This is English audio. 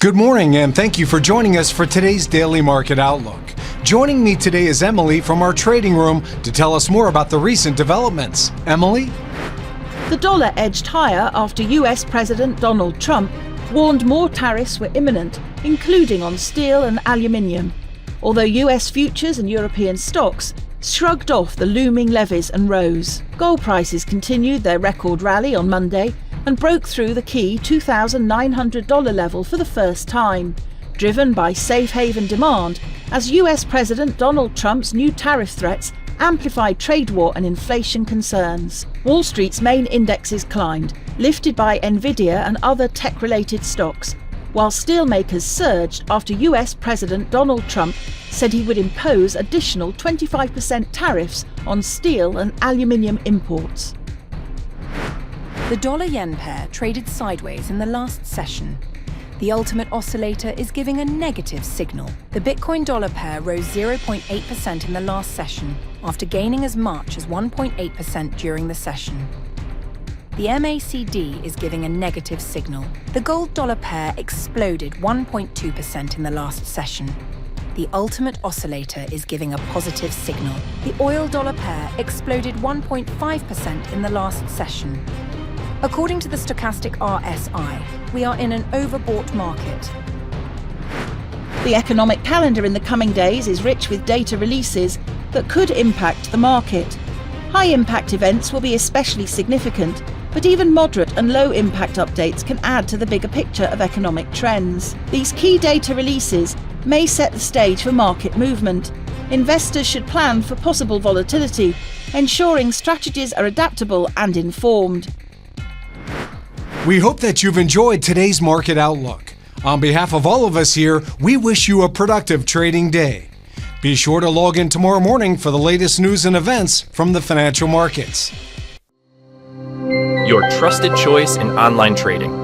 Good morning, and thank you for joining us for today's Daily Market Outlook. Joining me today is Emily from our trading room to tell us more about the recent developments. Emily? The dollar edged higher after US President Donald Trump warned more tariffs were imminent, including on steel and aluminium. Although US futures and European stocks shrugged off the looming levies and rose. Gold prices continued their record rally on Monday and broke through the key $2,900 level for the first time, driven by safe haven demand as US President Donald Trump's new tariff threats amplified trade war and inflation concerns. Wall Street's main indexes climbed, lifted by Nvidia and other tech-related stocks, while steelmakers surged after US President Donald Trump said he would impose additional 25% tariffs on steel and aluminium imports. The dollar-yen pair traded sideways in the last session. The ultimate oscillator is giving a negative signal. The Bitcoin-dollar pair rose 0.8% in the last session, after gaining as much as 1.8% during the session. The MACD is giving a negative signal. The gold-dollar pair exploded 1.2% in the last session. The ultimate oscillator is giving a positive signal. The oil-dollar pair exploded 1.5% in the last session. According to the stochastic RSI, we are in an overbought market. The economic calendar in the coming days is rich with data releases that could impact the market. High-impact events will be especially significant, but even moderate and low-impact updates can add to the bigger picture of economic trends. These key data releases may set the stage for market movement. Investors should plan for possible volatility, ensuring strategies are adaptable and informed. We hope that you've enjoyed today's Market Outlook. On behalf of all of us here, we wish you a productive trading day. Be sure to log in tomorrow morning for the latest news and events from the financial markets. Your trusted choice in online trading.